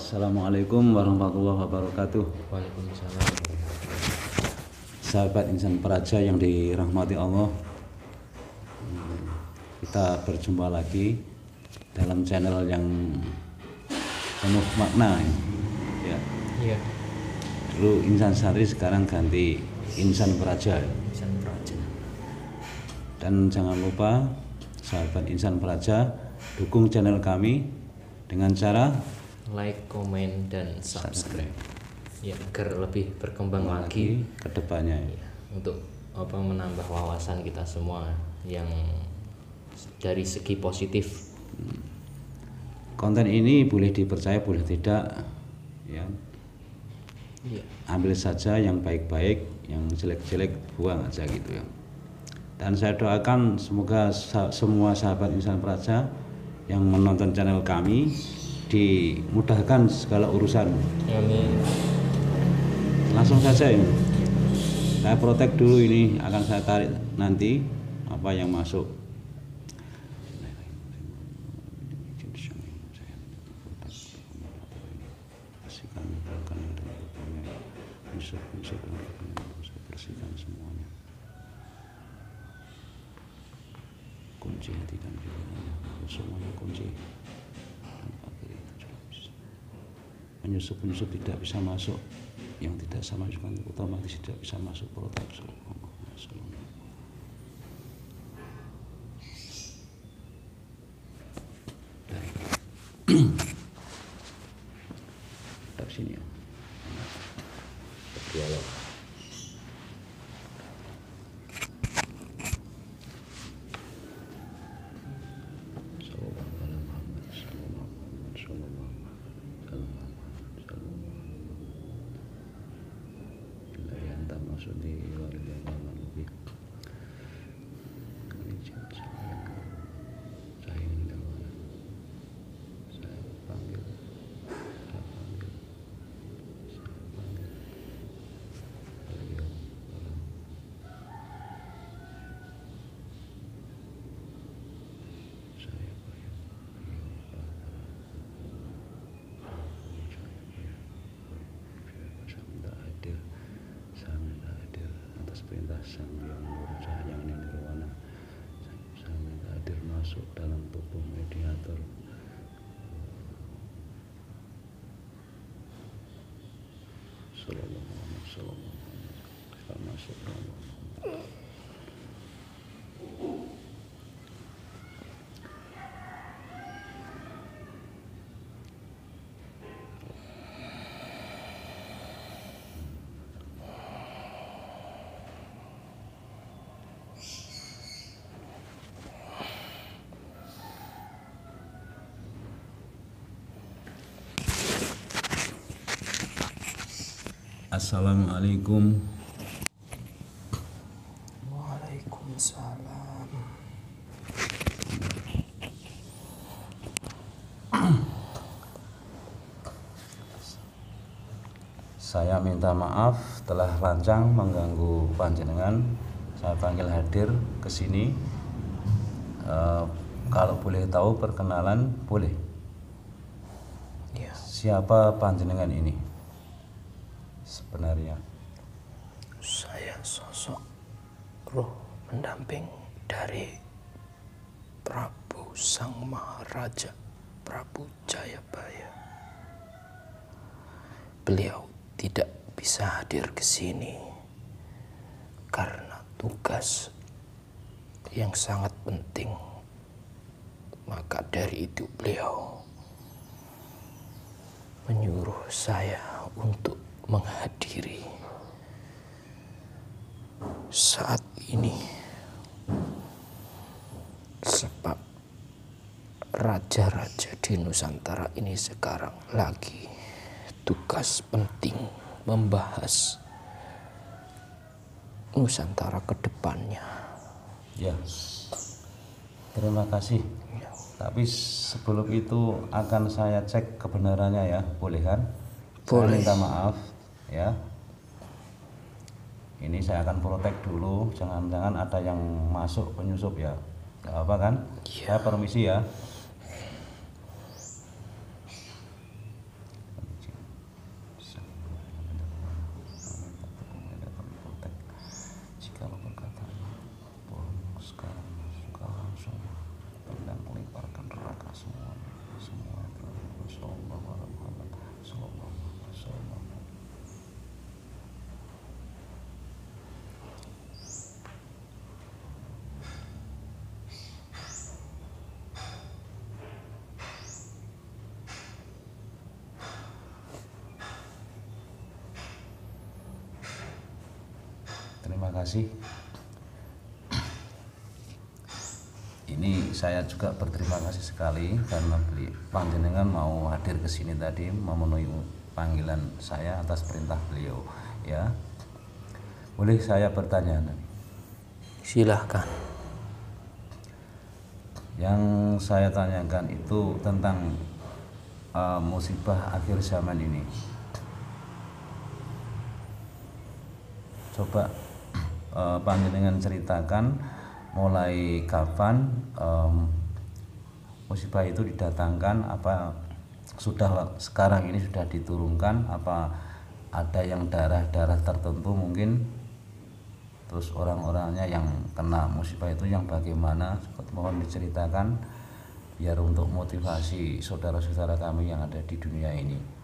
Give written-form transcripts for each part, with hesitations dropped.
Assalamualaikum warahmatullahi wabarakatuh. Waalaikumsalam. Sahabat Insan Praja yang dirahmati Allah, kita berjumpa lagi dalam channel yang penuh makna ya. Iya. Dulu Insan Santri, sekarang ganti Insan Praja. Insan Praja. Dan jangan lupa sahabat Insan Praja, dukung channel kami dengan cara Like, komen, dan subscribe. Ya, agar lebih berkembang lagi ke depannya. ya, untuk menambah wawasan kita semua yang dari segi positif. Konten ini boleh dipercaya, boleh tidak ya. Iya. Ambil saja yang baik-baik, yang jelek-jelek buang aja gitu ya. Dan saya doakan semoga semua sahabat Insan Praja yang menonton channel kami dimudahkan segala urusan. Amin. Langsung saja ya. Saya protek dulu, ini akan saya tarik nanti apa yang masuk. Bersihkan semuanya. Kunci hati dan pikirannya, semuanya kunci. Penyusup tidak bisa masuk, yang tidak sama juga otomatis tidak bisa masuk protek. Dari sini ya. Berdialog. Maksudnya lebih saya panggil beliau saya hadir atas perintah Sang Hyang Nur Cahaya Nirwana. Saya minta hadir masuk dalam tubuh mediator. Sallallahu alaihi wasallam. Masuk dalam. Assalamualaikum. Waalaikumsalam. Saya minta maaf telah lancang mengganggu panjenengan. Saya panggil hadir ke sini. Kalau boleh tahu perkenalan, boleh. Ya. Siapa panjenengan ini sebenarnya? Saya sosok roh pendamping dari Prabu Sang Maharaja Prabu Jayabaya. Beliau tidak bisa hadir ke sini karena tugas yang sangat penting. Maka dari itu beliau menyuruh saya untuk menghadiri saat ini, sebab raja-raja di Nusantara ini sekarang lagi tugas penting membahas Nusantara ke depannya. Ya, terima kasih. Ya. Tapi sebelum itu akan saya cek kebenarannya ya, boleh kan? Boleh. Saya minta maaf ya. Ini saya akan protek dulu, jangan-jangan ada yang masuk penyusup ya. Gak apa kan? Ya. Saya permisi ya. terima kasih. Ini saya juga berterima kasih sekali karena panjenengan mau hadir ke sini tadi memenuhi panggilan saya atas perintah beliau ya. Boleh saya bertanya? Silahkan. Yang saya tanyakan itu tentang musibah akhir zaman ini. Coba panjenengan ceritakan mulai kapan musibah itu didatangkan, apa sudah sekarang ini sudah diturunkan, apa ada yang daerah-daerah tertentu mungkin, terus orang-orangnya yang kena musibah itu yang bagaimana, mohon diceritakan biar untuk motivasi saudara-saudara kami yang ada di dunia ini.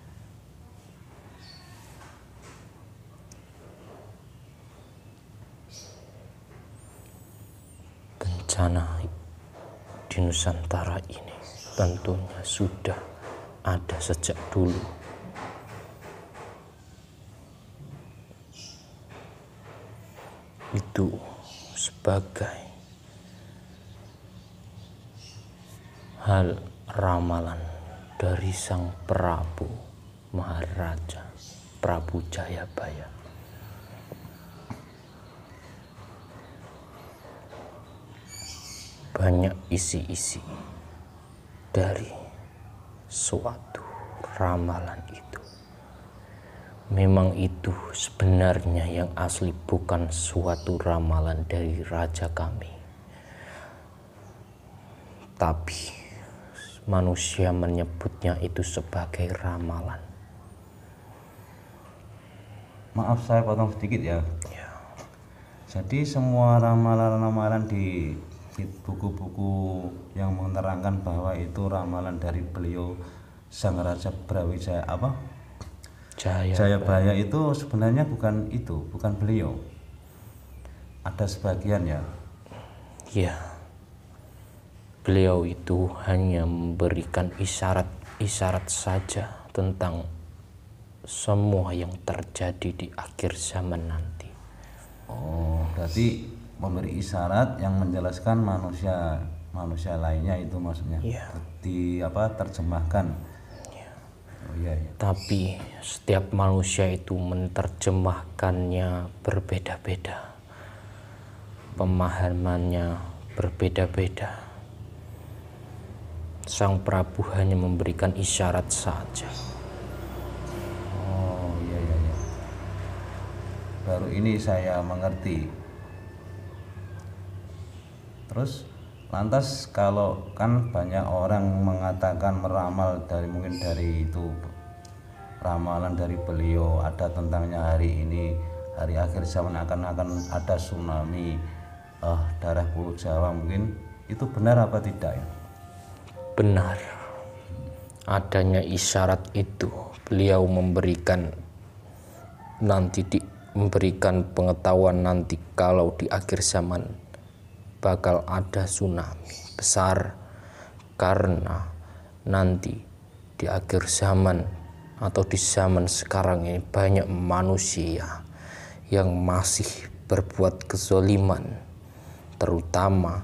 Bencana di Nusantara ini tentunya sudah ada sejak dulu. Itu sebagai hal ramalan dari Sang Prabu Maharaja Prabu Jayabaya. Banyak isi-isi dari suatu ramalan itu. Memang itu sebenarnya yang asli, bukan suatu ramalan dari raja kami. Tapi manusia menyebutnya itu sebagai ramalan. Maaf saya potong sedikit ya. Jadi semua ramalan-ramalan di buku-buku yang menerangkan bahwa itu ramalan dari beliau Sang Raja Brawijaya Jayabaya itu sebenarnya bukan itu, bukan beliau. Ada sebagian ya. Ya. Beliau itu hanya memberikan isyarat-isyarat saja tentang semua yang terjadi di akhir zaman nanti. Oh, berarti memberi isyarat yang menjelaskan manusia lainnya itu maksudnya. Ya. Terjemahkan. Ya. Oh iya. Tapi setiap manusia itu menerjemahkannya berbeda-beda. Pemahamannya berbeda-beda. Sang Prabu hanya memberikan isyarat saja. Oh iya. Baru ini saya mengerti. Terus lantas kalau kan banyak orang mengatakan meramal mungkin dari itu ramalan dari beliau ada tentangnya hari ini, hari akhir zaman akan ada tsunami daerah Pulau Jawa, mungkin itu benar apa tidak ya? Benar. Adanya isyarat itu beliau memberikan memberikan pengetahuan nanti kalau di akhir zaman bakal ada tsunami besar, karena nanti di akhir zaman atau di zaman sekarang ini banyak manusia yang masih berbuat kezaliman, terutama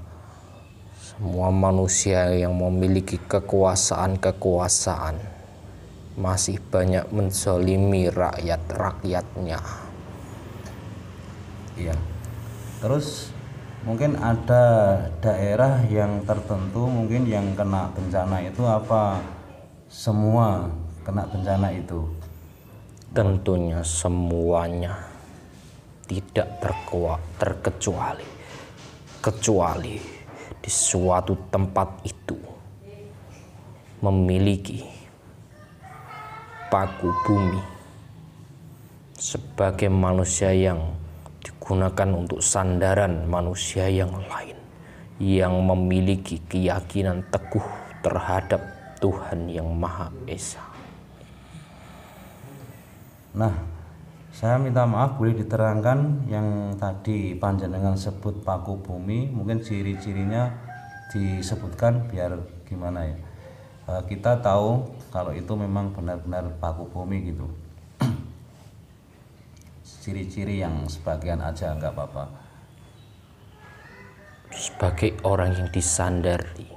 semua manusia yang memiliki kekuasaan masih banyak menzalimi rakyatnya. Iya. Terus mungkin ada daerah yang tertentu mungkin yang kena bencana itu, apa semua kena bencana itu? Tentunya semuanya, tidak kecuali di suatu tempat itu memiliki paku bumi sebagai manusia yang digunakan untuk sandaran manusia yang lain yang memiliki keyakinan teguh terhadap Tuhan yang Maha Esa. Nah, saya minta maaf, boleh diterangkan yang tadi panjenengan sebut paku bumi, mungkin ciri-cirinya disebutkan biar gimana ya, kita tahu kalau itu memang benar-benar paku bumi gitu. ciri-ciri yang sebagian aja nggak apa-apa. Sebagai orang yang disandari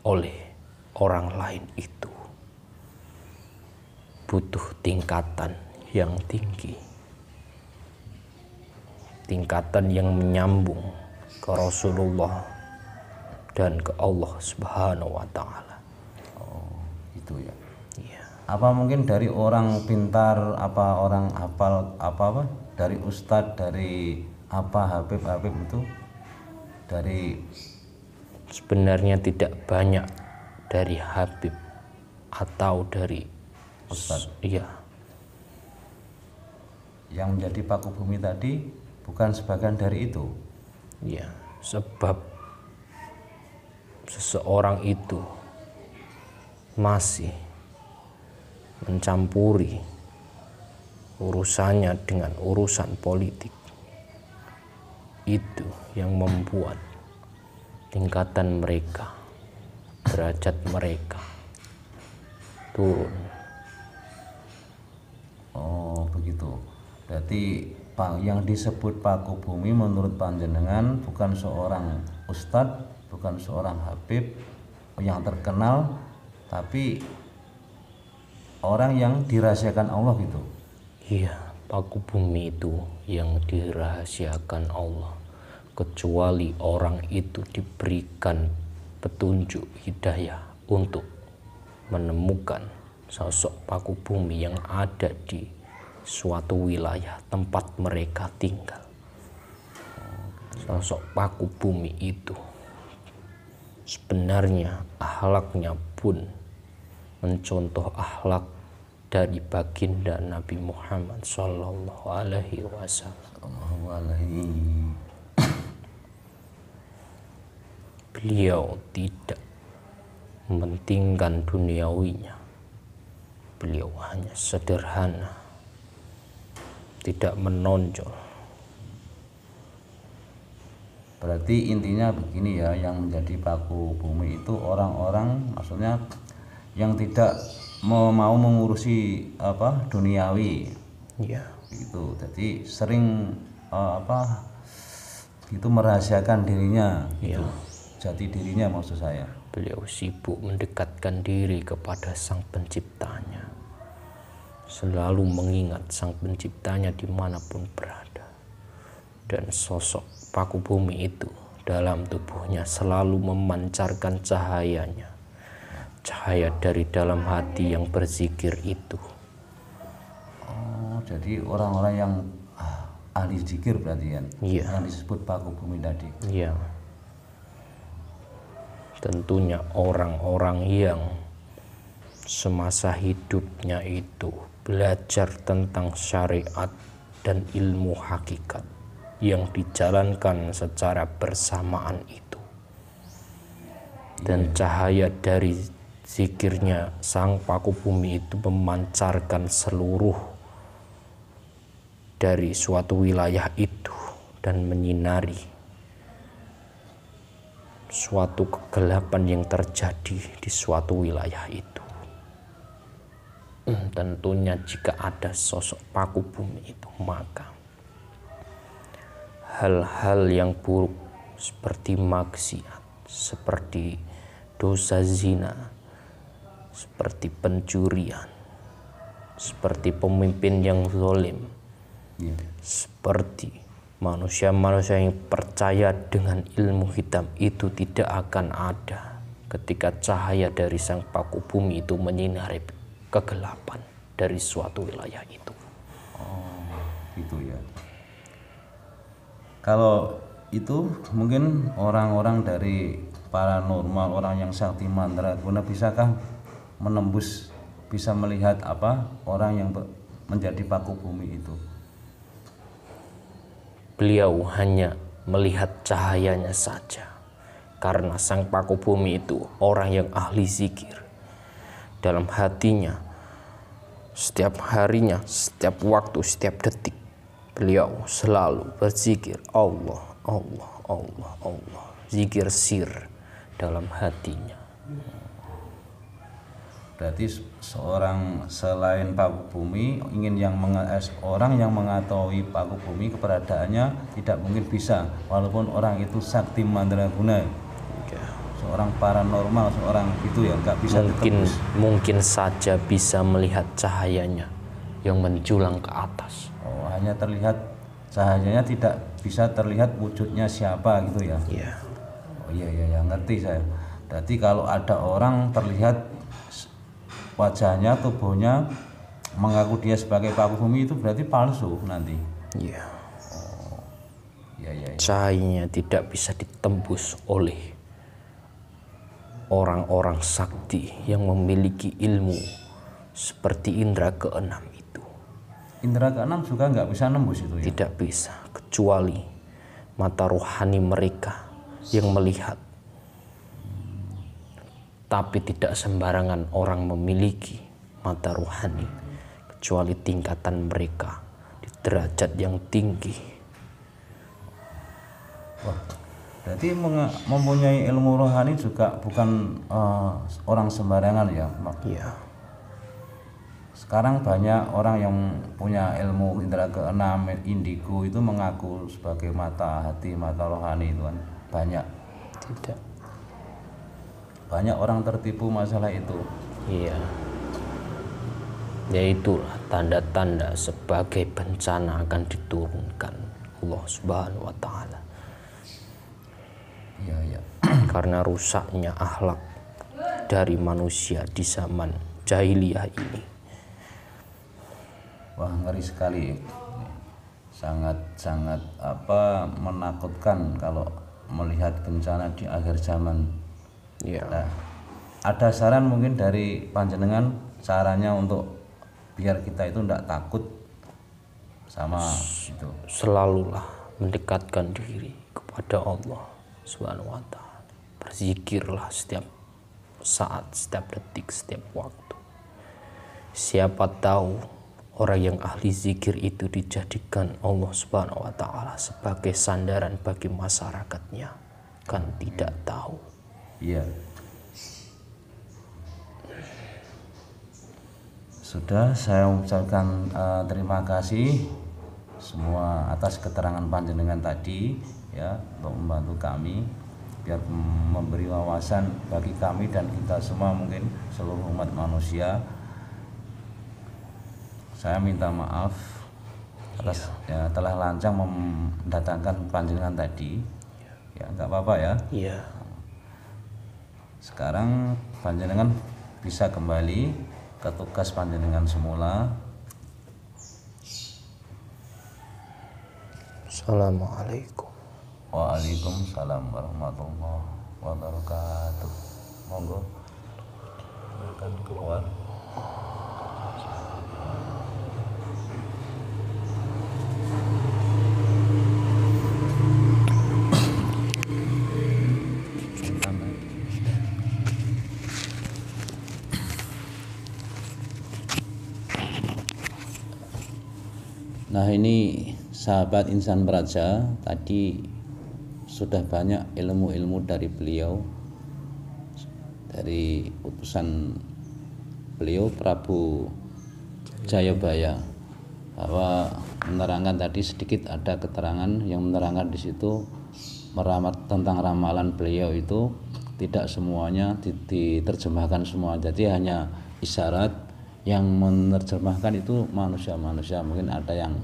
oleh orang lain itu butuh tingkatan yang tinggi, tingkatan yang menyambung ke Rasulullah dan ke Allah Subhanahu wa Ta'ala. Oh, itu ya. Iya. Apa mungkin dari orang pintar, apa orang hafal, apa dari ustadz, dari apa Habib itu, dari Sebenarnya tidak banyak dari Habib atau dari ustadz. Iya. Yang menjadi paku bumi tadi bukan sebagian dari itu. Ya, sebab seseorang itu masih mencampuri urusannya dengan urusan politik. Itu yang membuat tingkatan mereka, derajat mereka turun. Oh, begitu. Berarti yang disebut paku bumi menurut panjenengan bukan seorang ustadz, bukan seorang habib yang terkenal, tapi orang yang dirahasiakan Allah gitu. Iya, paku bumi itu yang dirahasiakan Allah, kecuali orang itu diberikan petunjuk hidayah untuk menemukan sosok paku bumi yang ada di suatu wilayah tempat mereka tinggal. Sosok paku bumi itu sebenarnya akhlaknya pun mencontoh akhlak dari baginda Nabi Muhammad Sallallahu Alaihi Wasallam. Beliau tidak mementingkan duniawinya. Beliau hanya sederhana, tidak menonjol. Berarti intinya begini ya, yang menjadi paku bumi itu orang-orang, maksudnya yang tidak mau mengurusi duniawi. Ya. Gitu. Jadi sering itu merahasiakan dirinya, gitu. Ya. Jati dirinya maksud saya. Beliau sibuk mendekatkan diri kepada Sang Penciptanya, selalu mengingat Sang Penciptanya dimanapun berada. Dan sosok paku bumi itu dalam tubuhnya selalu memancarkan cahayanya, cahaya dari dalam hati yang berzikir itu. Oh, jadi orang-orang yang ahli zikir berarti kan? Iya. Yang disebut paku bumi tadi. Iya. Tentunya orang-orang yang semasa hidupnya itu belajar tentang syariat dan ilmu hakikat yang dijalankan secara bersamaan itu. Dan cahaya dari zikirnya sang paku bumi itu memancarkan seluruh dari suatu wilayah itu dan menyinari suatu kegelapan yang terjadi di suatu wilayah itu. Tentunya jika ada sosok paku bumi itu, maka hal-hal yang buruk seperti maksiat, seperti dosa zina, seperti pencurian, seperti pemimpin yang zalim, seperti manusia-manusia yang percaya dengan ilmu hitam itu tidak akan ada ketika cahaya dari sang paku bumi itu menyinari kegelapan dari suatu wilayah itu. Oh, gitu ya. Kalau itu mungkin orang-orang dari paranormal, orang yang sakti mandraguna, bisakah menembus, bisa melihat orang yang menjadi paku bumi itu? Beliau hanya melihat cahayanya saja, karena sang paku bumi itu orang yang ahli zikir. Dalam hatinya, setiap harinya, setiap waktu, setiap detik, beliau selalu berzikir Allah, Allah, Allah, Allah. Zikir sir dalam hatinya. Berarti seorang selain paku bumi orang yang mengetahui paku bumi keberadaannya tidak mungkin bisa, walaupun orang itu sakti mandraguna, seorang paranormal, seorang itu ya nggak bisa ditebus. Mungkin saja bisa melihat cahayanya yang menjulang ke atas. Oh, hanya terlihat cahayanya, tidak bisa terlihat wujudnya siapa gitu ya. Iya. Oh iya ngerti saya. Berarti kalau ada orang terlihat wajahnya, tubuhnya mengaku dia sebagai paku bumi, itu berarti palsu nanti. Iya. Oh, iya. Cahayanya tidak bisa ditembus oleh orang-orang sakti yang memiliki ilmu seperti indera keenam itu. Indera keenam juga nggak bisa nembus itu ya? Tidak bisa, kecuali mata rohani mereka yang melihat. Tapi tidak sembarangan orang memiliki mata rohani, kecuali tingkatan mereka di derajat yang tinggi. Wah, berarti mempunyai ilmu rohani juga bukan orang sembarangan ya? Iya. Sekarang banyak orang yang punya ilmu indera keenam, indigo, itu mengaku sebagai mata hati, mata rohani itu kan banyak. Tidak. Banyak orang tertipu masalah itu. Iya. Yaitulah tanda-tanda sebagai bencana akan diturunkan Allah Subhanahu wa taala. Iya. Karena rusaknya akhlak dari manusia di zaman jahiliyah ini. Wah, ngeri sekali. Sangat menakutkan kalau melihat bencana di akhir zaman. Ya. Nah, ada saran mungkin dari panjenengan caranya untuk biar kita itu tidak takut sama itu? Selalulah mendekatkan diri kepada Allah Subhanahu wa taala. Berzikirlah setiap saat, setiap detik, setiap waktu. Siapa tahu orang yang ahli zikir itu dijadikan Allah Subhanahu wa taala sebagai sandaran bagi masyarakatnya. Kan tidak tahu. Iya. Sudah, saya ucapkan terima kasih semua atas keterangan panjenengan tadi ya, untuk membantu kami biar memberi wawasan bagi kami dan kita semua, mungkin seluruh umat manusia. Saya minta maaf atas ya, telah lancang mendatangkan panjenengan tadi. Ya, nggak apa-apa ya. Iya. Sekarang panjenengan bisa kembali ke tugas panjenengan semula. Assalamualaikum. Waalaikumsalam warahmatullahi wabarakatuh. Monggo akan keluar. Nah, ini sahabat Insan Praja, tadi sudah banyak ilmu-ilmu dari beliau, dari utusan beliau Prabu Jayabaya, bahwa menerangkan tadi sedikit ada keterangan yang menerangkan di situ meramat tentang ramalan beliau itu tidak semuanya diterjemahkan semua, jadi hanya isyarat. Yang menerjemahkan itu manusia-manusia, mungkin ada yang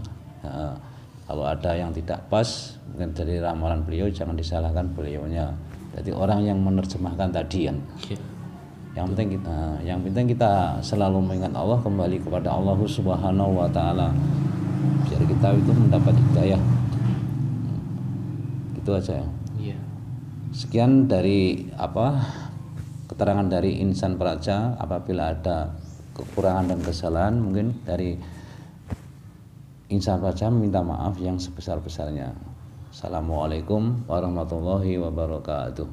kalau ada yang tidak pas mungkin dari ramalan beliau, jangan disalahkan beliaunya. Jadi orang yang menerjemahkan tadi kan. Yang penting kita selalu mengingat Allah, kembali kepada Allah Subhanahu wa taala. Biar kita itu mendapat hidayah. Gitu aja ya. Iya. Sekian dari keterangan dari Insan Praja. Apabila ada kekurangan dan kesalahan mungkin dari Insan Praja, minta maaf yang sebesar-besarnya. Assalamualaikum warahmatullahi wabarakatuh.